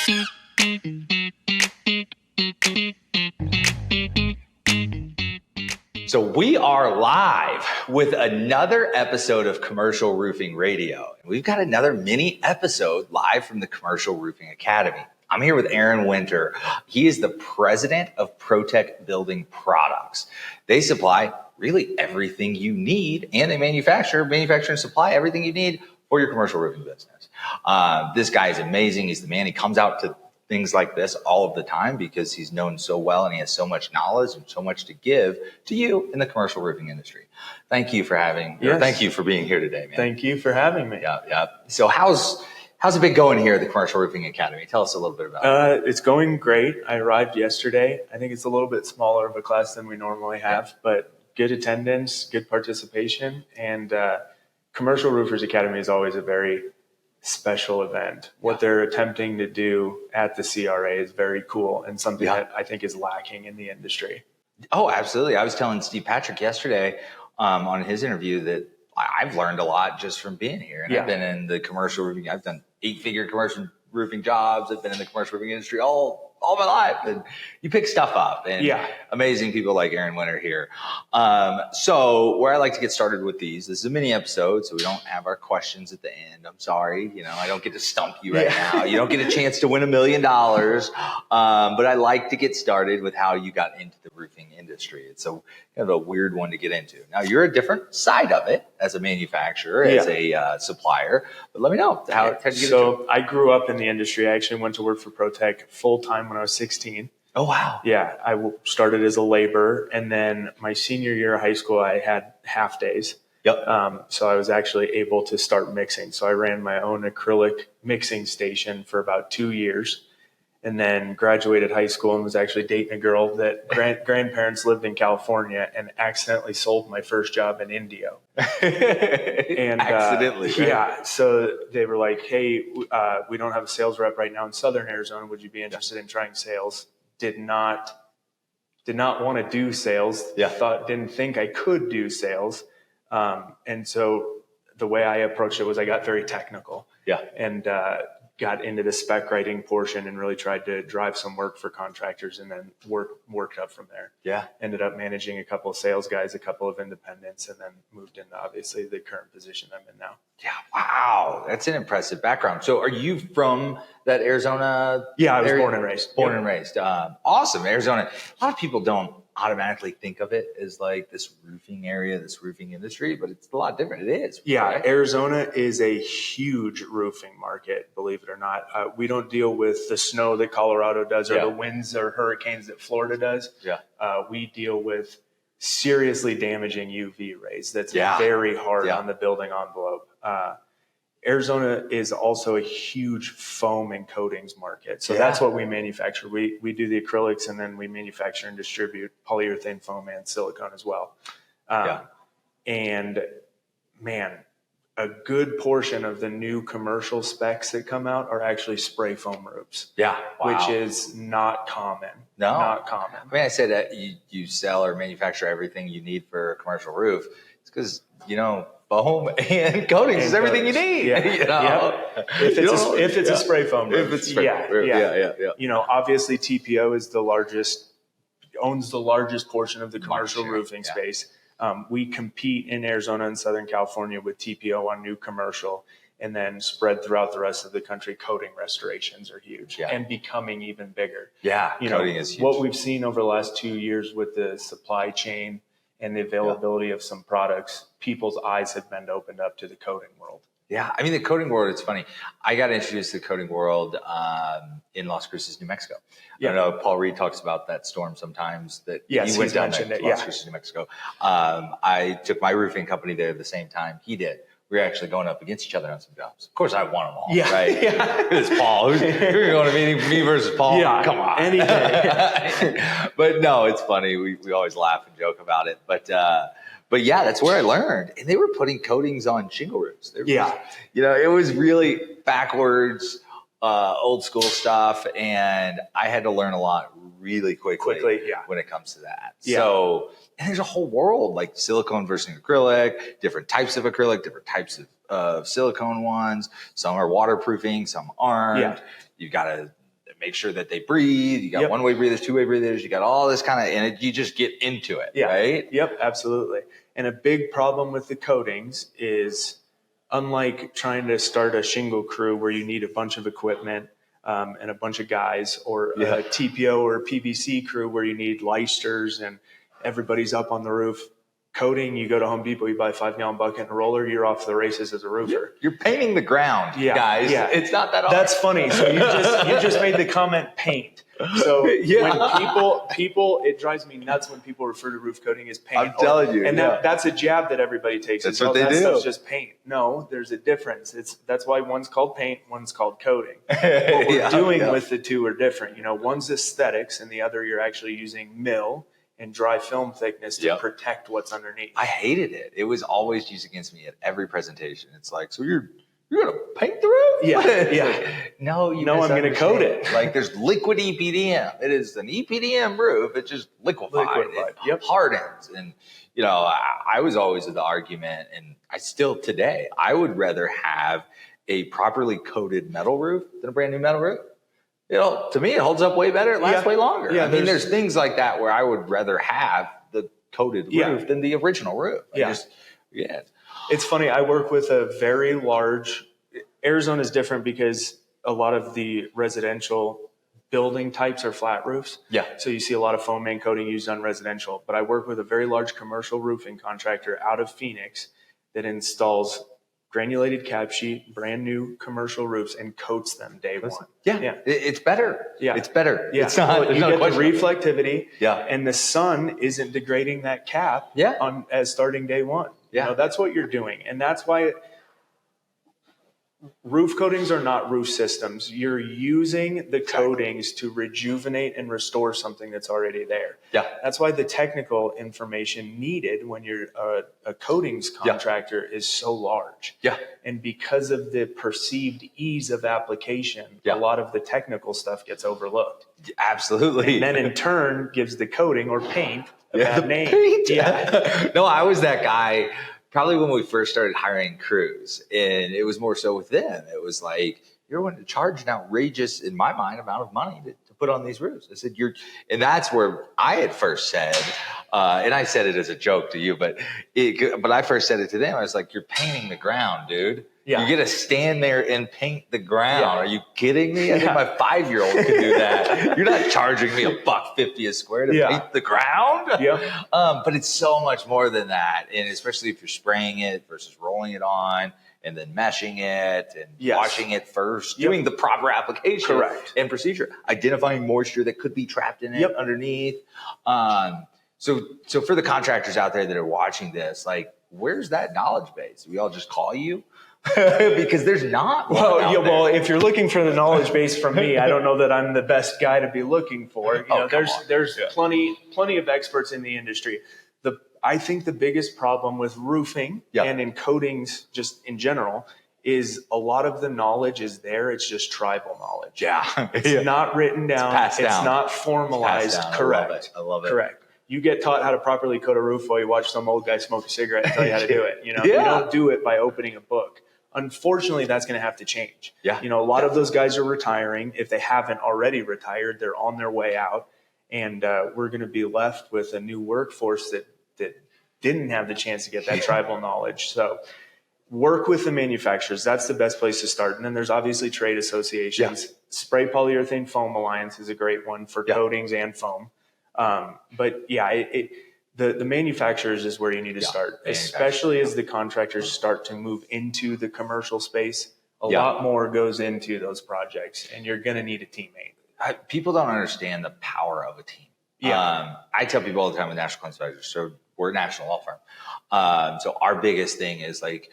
So we are live with another episode of Commercial Roofing Radio. We've got another mini episode live from the Commercial Roofing Academy. I'm here with Aron Winter. He is the president of ProTech Building Products. They supply really everything you need, and they manufacture and supply everything you need for your commercial roofing business. This guy is amazing. He's the man. He comes out to things like this all of the time because he's known so well and he has so much knowledge and so much to give to you in the commercial roofing industry. Thank you for thank you for being here today, man. Thank you for having me. Yeah. So how's it been going here at the Commercial Roofing Academy? Tell us a little bit about it. It's going great. I arrived yesterday. I think it's a little bit smaller of a class than we normally have, but good attendance, good participation, and Commercial Roofers Academy is always a very special event. What they're attempting to do at the CRA is very cool and something that I think is lacking in the industry. Oh, absolutely. I was telling Steve Patrick yesterday on his interview that I've learned a lot just from being here. And I've been in the commercial roofing. I've done 8-figure commercial roofing jobs. I've been in the commercial roofing industry all my life. And you pick stuff up. And amazing people like Aron Winter here. So where I like to get started with this is a mini episode, so we don't have our questions at the end. I'm sorry. I don't get to stump you right now. You don't get a chance to win $1 million. But I like to get started with how you got into the roofing industry. It's kind of a weird one to get into. Now, you're a different side of it as a manufacturer, as a supplier. But let me know, how'd you get into it? So I grew up in the industry. I actually went to work for ProTech full-time when I was 16. Oh, wow. Yeah, I started as a laborer, and then my senior year of high school, I had half days. Yep. So I was actually able to start mixing. So I ran my own acrylic mixing station for about 2 years, and then graduated high school and was actually dating a girl that grandparents lived in California and accidentally sold my first job in Indio. And accidentally. Yeah. So they were like, hey, we don't have a sales rep right now in Southern Arizona. Would you be interested in trying sales? Did not want to do sales. Didn't think I could do sales. And so the way I approached it was I got very technical. And got into the spec writing portion and really tried to drive some work for contractors, and then worked up from there. Ended up managing a couple of sales guys, a couple of independents, and then moved into obviously the current position I'm in now. Wow. That's an impressive background. So are you from that Arizona? I was born and raised. Born and raised. Awesome. Arizona. A lot of people don't automatically think of it as like this roofing area, this roofing industry, but it's a lot different. It is. Right? Arizona is a huge roofing market, believe it or not. We don't deal with the snow that Colorado does or the winds or hurricanes that Florida does. We deal with seriously damaging UV rays. That's very hard on the building envelope. Arizona is also a huge foam and coatings market. So that's what we manufacture. We do the acrylics, and then we manufacture and distribute polyurethane foam and silicone as well. And man, a good portion of the new commercial specs that come out are actually spray foam roofs. Which is not common. Not common. I mean, I say that you sell or manufacture everything you need for a commercial roof. It's because, foam and coatings is everything you need. If it's a spray foam roof. If it's spray foam roof. Obviously TPO is owns the largest portion of the commercial roofing space. We compete in Arizona and Southern California with TPO on new commercial, and then spread throughout the rest of the country. Coating restorations are huge and becoming even bigger. Coating is huge. What we've seen over the last 2 years with the supply chain and the availability of some products, people's eyes have been opened up to the coating world. I mean, the coating world, it's funny. I got introduced to the coating world in Las Cruces, New Mexico. I know Paul Reed talks about that storm sometimes that he went down there to Las Cruces, New Mexico. I took my roofing company there at the same time he did. We were actually going up against each other on some jobs. Of course, I won them all, right? It's Paul. Who's going to meeting? Me versus Paul? Come on. Any day. But no, it's funny. We always laugh and joke about it. But that's where I learned. And they were putting coatings on shingle roofs. It was really backwards, old school stuff. And I had to learn a lot really quickly when it comes to that. So, and there's a whole world like silicone versus acrylic, different types of acrylic, different types of silicone ones. Some are waterproofing, some aren't. You've got to make sure that they breathe. You got one-way breathers, two-way breathers. You got all this kind of, and you just get into it, right? Yep, absolutely. And a big problem with the coatings is, unlike trying to start a shingle crew where you need a bunch of equipment and a bunch of guys, or a TPO or PVC crew where you need lysters and everybody's up on the roof. Coating, you go to Home Depot, you buy a 5-gallon bucket and a roller, you're off to the races as a roofer. You're painting the ground, guys. Yeah. It's not that hard. That's funny. So you just made the comment paint. So when people, it drives me nuts when people refer to roof coating as paint. I'm telling you. And that's a jab that everybody takes. That's what they do. It's just paint. No, there's a difference. That's why one's called paint, one's called coating. What we're doing with the two are different. One's aesthetics and the other you're actually using mill and dry film thickness to protect what's underneath. I hated it. It was always used against me at every presentation. It's like, so you're going to paint the roof? Yeah. Like, no, I'm going to coat it. Like there's liquid EPDM. It is an EPDM roof. It's just liquefied. It hardens. And, I was always of the argument, and I still today, I would rather have a properly coated metal roof than a brand new metal roof. To me, it holds up way better. It lasts way longer. Yeah, I mean, there's things like that where I would rather have the coated roof than the original roof. It's funny. I work with a very large, Arizona is different because a lot of the residential building types are flat roofs. Yeah. So you see a lot of foam main coating used on residential. But I work with a very large commercial roofing contractor out of Phoenix that installs granulated cap sheet, brand new commercial roofs, and coats them day one. Yeah. It's better. Yeah. It's better. Yeah. It's not, you get the reflectivity. Yeah. And the sun isn't degrading that cap as starting day one. Yeah. That's what you're doing. And that's why roof coatings are not roof systems. You're using the coatings to rejuvenate and restore something that's already there. Yeah. That's why the technical information needed when you're a coatings contractor is so large. Yeah. And because of the perceived ease of application, a lot of the technical stuff gets overlooked. Absolutely. And then in turn gives the coating or paint a bad name. Paint. Yeah. No, I was that guy probably when we first started hiring crews, and it was more so with them. It was like, you're going to charge an outrageous, in my mind, amount of money to put on these roofs. I said, and that's where I had first said, and I said it as a joke to you, but I first said it to them. I was like, you're painting the ground, dude. Yeah. You're going to stand there and paint the ground. Yeah. Are you kidding me? I think my 5-year-old can do that. You're not charging me $1.50 a square to paint the ground. Yeah. But it's so much more than that. And especially if you're spraying it versus rolling it on and then meshing it and washing it first, doing the proper application and procedure, identifying moisture that could be trapped in it underneath. So for the contractors out there that are watching this, like, where's that knowledge base? Do we all just call you? Because there's not. Well, if you're looking for the knowledge base from me, I don't know that I'm the best guy to be looking for. There's plenty of experts in the industry. I think the biggest problem with roofing and in coatings, just in general, is a lot of the knowledge is there. It's just tribal knowledge. Yeah, it's not written down. It's not formalized. Correct. I love it. Correct. You get taught how to properly coat a roof while you watch some old guy smoke a cigarette and tell you how to do it. You don't do it by opening a book. Unfortunately, that's going to have to change. Yeah. A lot of those guys are retiring. If they haven't already retired, they're on their way out. And we're going to be left with a new workforce that didn't have the chance to get that tribal knowledge. So work with the manufacturers. That's the best place to start. And then there's obviously trade associations. Yeah. Spray Polyurethane Foam Alliance is a great one for coatings and foam. The manufacturers is where you need to start, especially as the contractors start to move into the commercial space. A lot more goes into those projects, and you're going to need a teammate. People don't understand the power of a team. Yeah. I tell people all the time with national contractors, so we're a national law firm. So our biggest thing is like,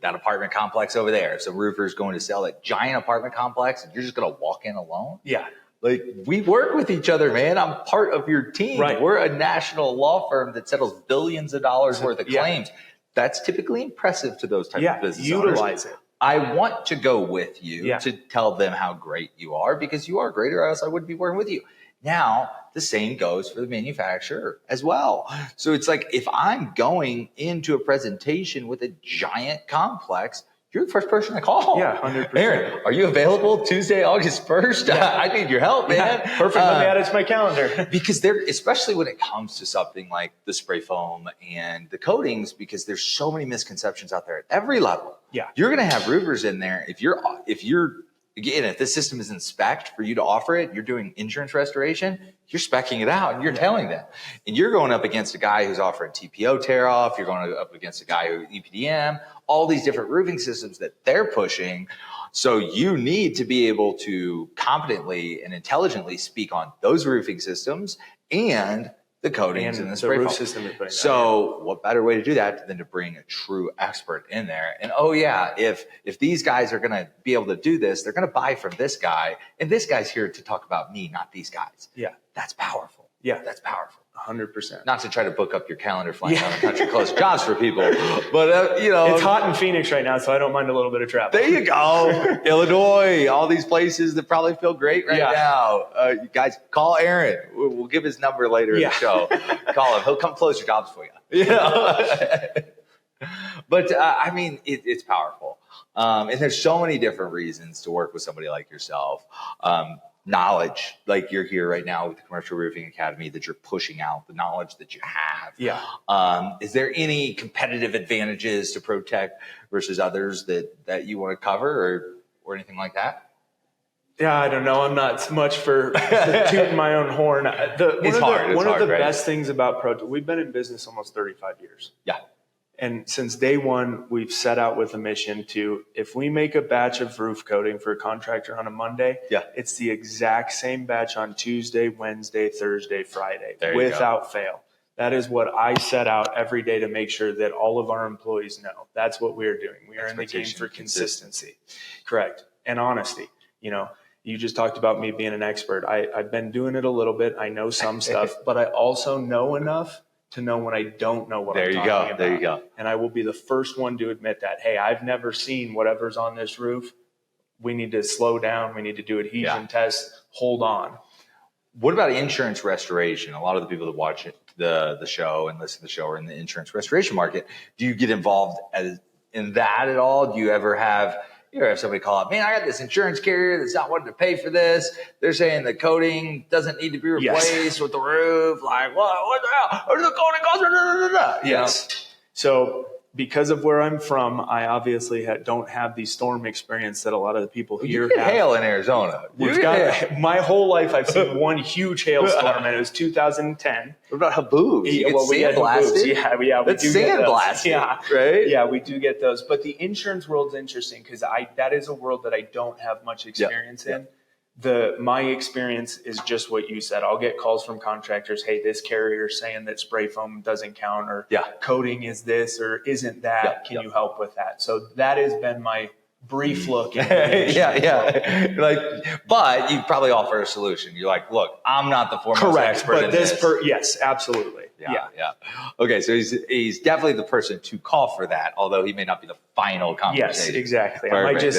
that apartment complex over there. So roofers going to sell that giant apartment complex, and you're just going to walk in alone. Yeah. Like, we work with each other, man. I'm part of your team. Right. We're a national law firm that settles billions of dollars worth of claims. That's typically impressive to those type of business utilize owners. It. I want to go with you to tell them how great you are, because you are great, or else I wouldn't be working with you. Now, the same goes for the manufacturer as well. So it's like, if I'm going into a presentation with a giant complex, you're the first person I call. Yeah, 100%. Aaron, are you available Tuesday, August 1st? Yeah. I need your help, man. Yeah, perfect. Let me add it to my calendar. Because especially when it comes to something like the spray foam and the coatings, because there's so many misconceptions out there at every level. Yeah. You're going to have roofers in there. If this system isn't spec'd for you to offer it, you're doing insurance restoration, you're speccing it out and you're telling them. And you're going up against a guy who's offering TPO tear off. You're going up against a guy who EPDM, all these different roofing systems that they're pushing. So you need to be able to competently and intelligently speak on those roofing systems and the coatings and the spray roof foam system. So what better way to do that than to bring a true expert in there? And if these guys are going to be able to do this, they're going to buy from this guy, and this guy's here to talk about me, not these guys. Yeah. That's powerful. Yeah. That's powerful. 100%. Not to try to book up your calendar flying around the country, close jobs for people, but it's hot in Phoenix right now, so I don't mind a little bit of travel. There you go. Illinois, all these places that probably feel great right now. You guys, call Aaron. We'll give his number later in the show. Call him. He'll come close your jobs for you. But it's powerful. And there's so many different reasons to work with somebody like yourself. Knowledge, like you're here right now with the Commercial Roofing Academy, that you're pushing out the knowledge that you have. Yeah. Is there any competitive advantages to ProTech versus others that you want to cover or anything like that? Yeah, I don't know. I'm not much for tooting my own horn. One of the best things about ProTech, we've been in business almost 35 years. Yeah. And since day one, we've set out with a mission to, if we make a batch of roof coating for a contractor on a Monday, it's the exact same batch on Tuesday, Wednesday, Thursday, Friday, without fail. That is what I set out every day to make sure that all of our employees know. That's what we're doing. We are in the game for consistency. Correct. And honesty. You just talked about me being an expert. I've been doing it a little bit. I know some stuff, but I also know enough to know when I don't know what I'm talking about. There you go. And I will be the first one to admit that, hey, I've never seen whatever's on this roof. We need to slow down. We need to do adhesion tests. Hold on. What about insurance restoration? A lot of the people that watch the show and listen to the show are in the insurance restoration market. Do you get involved in that at all? Do you ever have somebody call up, man, I got this insurance carrier that's not wanting to pay for this. They're saying the coating doesn't need to be replaced with the roof. Like, what the hell? Or the coating goes, Yes. So because of where I'm from, I obviously don't have the storm experience that a lot of the people here have. Hail in Arizona. My whole life, I've seen one huge hailstorm, and it was 2010. What about haboobs? We get sandblasted. That's sandblasted. Yeah, right. Yeah, we do get those. But the insurance world's interesting because that is a world that I don't have much experience in. My experience is just what you said. I'll get calls from contractors. Hey, this carrier is saying that spray foam doesn't count, or coating is this or isn't that. Can you help with that? So that has been my brief look. But you probably offer a solution. You're like, look, I'm not the foremost expert in this. Yes, absolutely. Yeah. Okay, so he's definitely the person to call for that, although he may not be the final conversation. Yes, exactly. Perfect. I might just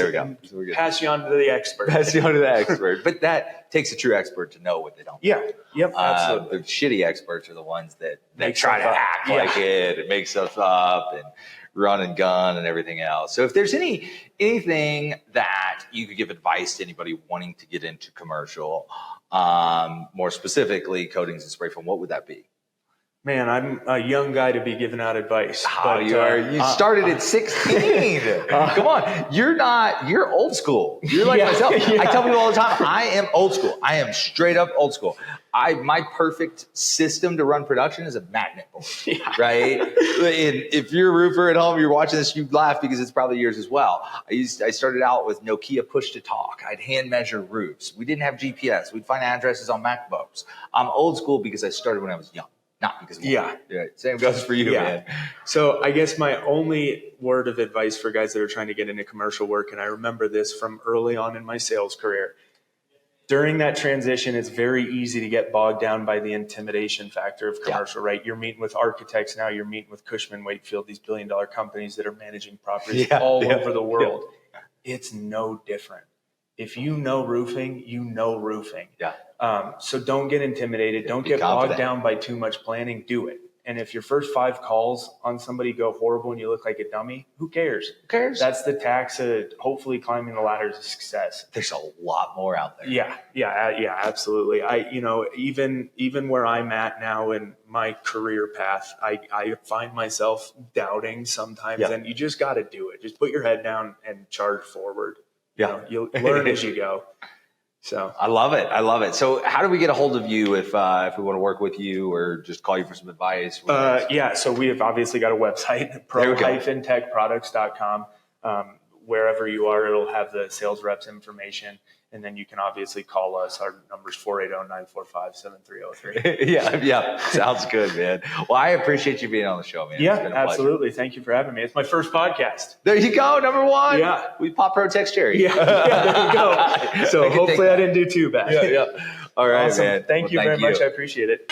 pass you on to the expert. But that takes a true expert to know what they don't know. Absolutely. The shitty experts are the ones that try to act like it and make stuff up and run and gun and everything else. So if there's anything that you could give advice to anybody wanting to get into commercial, more specifically coatings and spray foam, what would that be? Man, I'm a young guy to be giving out advice. You started at 16. Come on. You're old school. You're like myself. I tell people all the time, I am old school. I am straight up old school. My perfect system to run production is a magnet board, right? And if you're a roofer at home, you're watching this, you laugh because it's probably yours as well. I started out with Nokia push to talk. I'd hand measure roofs. We didn't have GPS. We'd find addresses on MacBooks. I'm old school because I started when I was young. Not because of same goes for you, man. So I guess my only word of advice for guys that are trying to get into commercial work, and I remember this from early on in my sales career, during that transition, it's very easy to get bogged down by the intimidation factor of commercial, right? You're meeting with architects now, you're meeting with Cushman Wakefield, these billion-dollar companies that are managing properties all over the world. It's no different. If you know roofing, you know roofing. So don't get intimidated. Don't get bogged down by too much planning. Do it. And if your first 5 calls on somebody go horrible and you look like a dummy, who cares? Who cares? That's the tax of hopefully climbing the ladder to success. There's a lot more out there. Yeah, absolutely. Even where I'm at now in my career path, I find myself doubting sometimes, and you just got to do it. Just put your head down and charge forward. You'll learn as you go. So I love it. So how do we get a hold of you if we want to work with you or just call you for some advice? So we have obviously got a website, pro-techproducts.com. Wherever you are, it'll have the sales reps information. And then you can obviously call us. Our number's 480-945-7303. Yeah. Sounds good, man. Well, I appreciate you being on the show, man. Yeah, absolutely. Thank you for having me. It's my first podcast. There you go. Number 1. Yeah. We pop Pro-Tech's cherry. Yeah, there you go. So hopefully I didn't do too bad. Yeah. All right, awesome. man. Thank you very much. I appreciate it.